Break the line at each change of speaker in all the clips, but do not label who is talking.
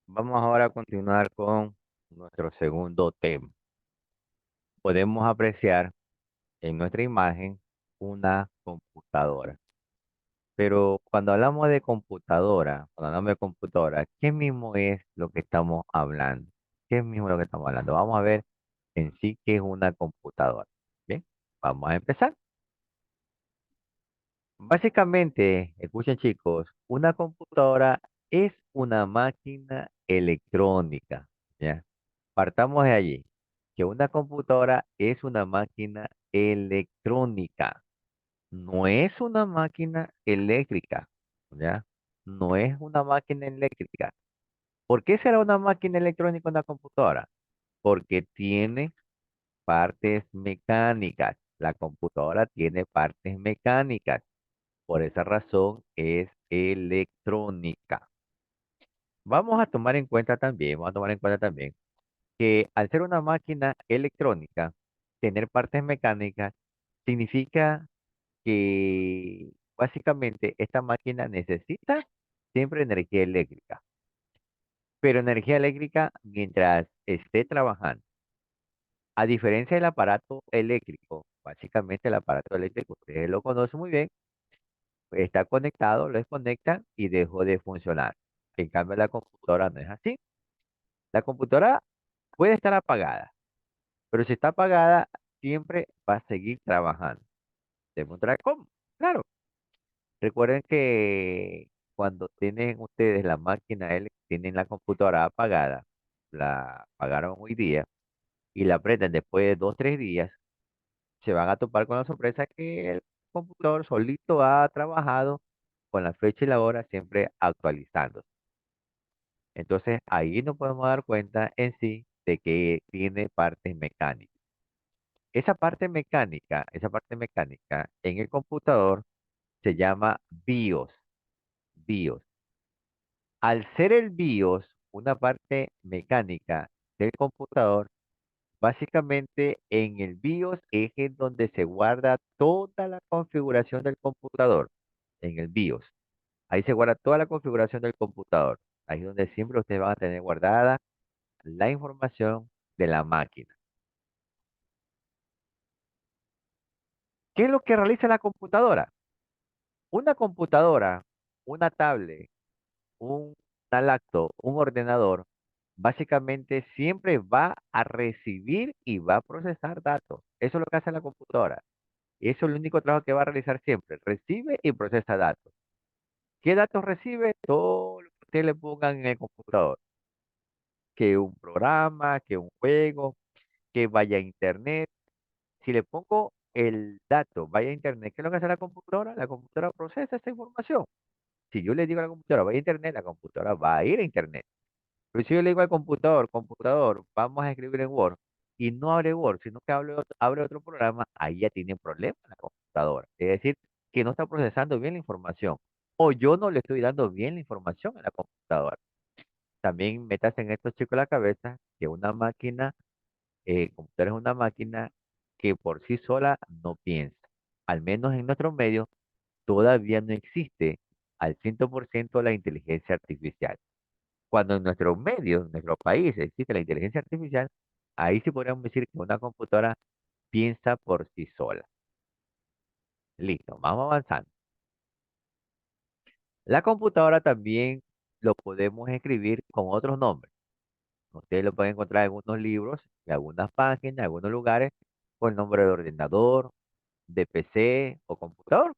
Vamos ahora a continuar con nuestro segundo tema. Podemos apreciar en nuestra imagen una computadora. Pero cuando hablamos de computadora, ¿qué mismo es lo que estamos hablando? ¿Qué mismo es lo que estamos hablando? Vamos a ver en sí qué es una computadora. Bien, vamos a empezar. Básicamente, escuchen chicos, una computadora es una máquina electrónica, ¿ya? Partamos de allí, que una computadora es una máquina electrónica, no es una máquina eléctrica, ¿ya? No es una máquina eléctrica. ¿Por qué será una máquina electrónica una computadora? Porque tiene partes mecánicas. La computadora tiene partes mecánicas. Por esa razón es electrónica. Vamos a tomar en cuenta también que al ser una máquina electrónica, tener partes mecánicas significa que básicamente esta máquina necesita siempre energía eléctrica, pero energía eléctrica mientras esté trabajando. A diferencia del aparato eléctrico, básicamente el aparato eléctrico, ustedes lo conocen muy bien, está conectado, lo desconectan y dejó de funcionar. En cambio, la computadora no es así. La computadora puede estar apagada, pero si está apagada, siempre va a seguir trabajando. ¿Demostrar cómo? Claro. Recuerden que cuando tienen ustedes la máquina, tienen la computadora apagada, la apagaron hoy día y la prenden después de 2, 3 días, se van a topar con la sorpresa que el computador solito ha trabajado con la fecha y la hora siempre actualizando. Entonces ahí nos podemos dar cuenta en sí de que tiene partes mecánicas. Esa parte mecánica en el computador se llama BIOS. BIOS. Al ser el BIOS una parte mecánica del computador, básicamente en el BIOS es en donde se guarda toda la configuración del computador. En el BIOS. Ahí se guarda toda la configuración del computador. Ahí es donde siempre ustedes van a tener guardada la información de la máquina. ¿Qué es lo que realiza la computadora? Una computadora, una tablet, una laptop, un ordenador, básicamente siempre va a recibir y va a procesar datos. Eso es lo que hace la computadora. Eso es el único trabajo que va a realizar siempre. Recibe y procesa datos. ¿Qué datos recibe? Todo lo que ustedes le pongan en el computador. Que un programa, que un juego, que vaya a internet. Si le pongo el dato, vaya a internet, ¿qué es lo que hace la computadora? La computadora procesa esa información. Si yo le digo a la computadora, vaya a internet, la computadora va a ir a internet. Pero si yo le digo al computador, computador, vamos a escribir en Word, y no abre Word, sino que abre otro programa, ahí ya tiene problemas la computadora. Es decir, que no está procesando bien la información. O yo no le estoy dando bien la información a la computadora. También metas en estos chicos la cabeza que una máquina, computadora es una máquina que por sí sola no piensa. Al menos en nuestro medio todavía no existe al 100% la inteligencia artificial. Cuando en nuestro medio, en nuestro país, existe la inteligencia artificial, ahí sí podríamos decir que una computadora piensa por sí sola. Listo, vamos avanzando. La computadora también lo podemos escribir con otros nombres. Ustedes lo pueden encontrar en algunos libros, en algunas páginas, en algunos lugares, con el nombre de ordenador, de PC o computador.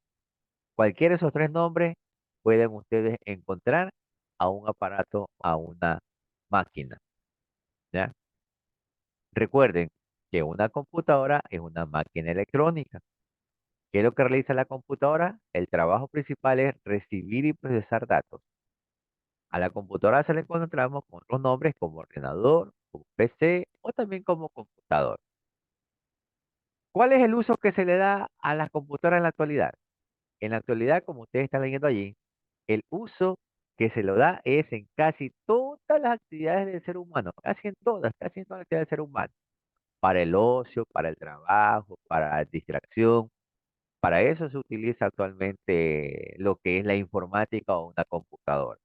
Cualquiera de esos tres nombres pueden ustedes encontrar a un aparato, a una máquina, ¿ya? Recuerden que una computadora es una máquina electrónica. ¿Qué es lo que realiza la computadora? El trabajo principal es recibir y procesar datos. A la computadora se le encontramos con otros nombres como ordenador, como PC o también como computador. ¿Cuál es el uso que se le da a las computadoras en la actualidad? En la actualidad, como ustedes están leyendo allí, el uso que se lo da es en casi todas las actividades del ser humano, casi en todas las actividades del ser humano, para el ocio, para el trabajo, para la distracción. Para eso se utiliza actualmente lo que es la informática o una computadora.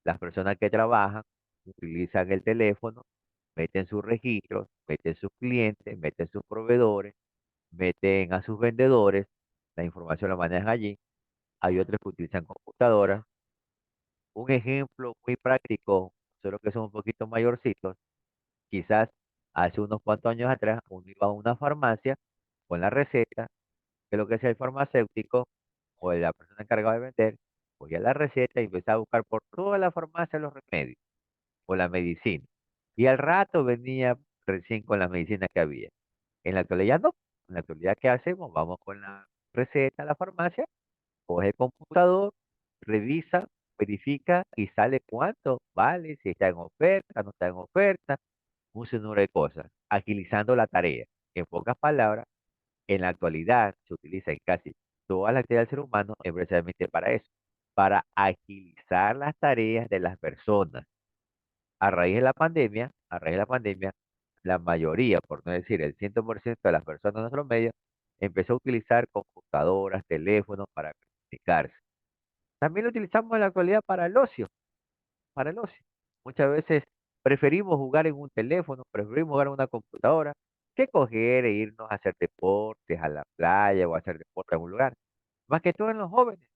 Las personas que trabajan utilizan el teléfono, meten sus registros, meten sus clientes, meten sus proveedores, meten a sus vendedores, la información la manejan allí. Hay otros que utilizan computadoras. Un ejemplo muy práctico, solo que son un poquito mayorcitos, quizás hace unos cuantos años atrás uno iba a una farmacia con la receta, que lo que sea el farmacéutico o la persona encargada de vender, cogía la receta y empezaba a buscar por toda la farmacia los remedios o la medicina. Y al rato venía recién con la medicina que había. En la actualidad no. En la actualidad, ¿qué hacemos? Vamos con la receta a la farmacia, coge el computador, revisa, verifica y sale cuánto vale, si está en oferta, no está en oferta, un sinnúmero de cosas, agilizando la tarea. En pocas palabras, en la actualidad se utiliza en casi toda la actividad del ser humano es precisamente para eso, para agilizar las tareas de las personas. A raíz de la pandemia, la mayoría, por no decir el 100% de las personas de nuestros medios, empezó a utilizar computadoras, teléfonos para comunicarse. También lo utilizamos en la actualidad para el ocio. Muchas veces preferimos jugar en un teléfono, preferimos jugar en una computadora, que coger e irnos a hacer deportes a la playa o a hacer deporte a algún lugar. Más que todo en los jóvenes,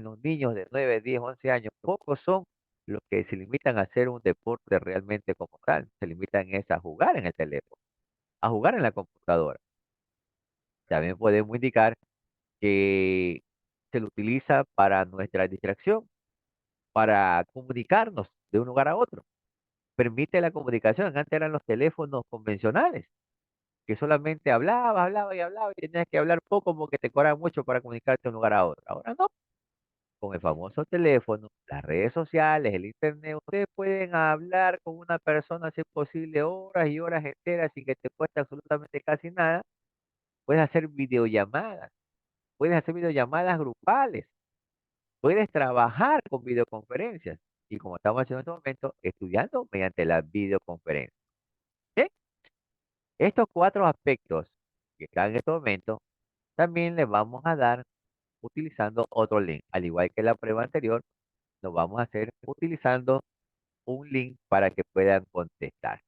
los niños de 9, 10, 11 años, pocos son los que se limitan a hacer un deporte realmente como tal. Se limitan es a jugar en el teléfono, a jugar en la computadora. También podemos indicar que se lo utiliza para nuestra distracción, para comunicarnos de un lugar a otro. Permite la comunicación. Antes eran los teléfonos convencionales, que solamente hablaba y hablaba y tenías que hablar poco porque te cobraban mucho para comunicarte de un lugar a otro. Ahora no. Con el famoso teléfono, las redes sociales, el internet, ustedes pueden hablar con una persona, si es posible, horas y horas enteras sin que te cueste absolutamente casi nada. Puedes hacer videollamadas grupales, puedes trabajar con videoconferencias y como estamos haciendo en este momento, estudiando mediante la videoconferencia. Bien, estos cuatro aspectos que están en este momento, también les vamos a dar utilizando otro link. Al igual que la prueba anterior, lo vamos a hacer utilizando un link para que puedan contestar.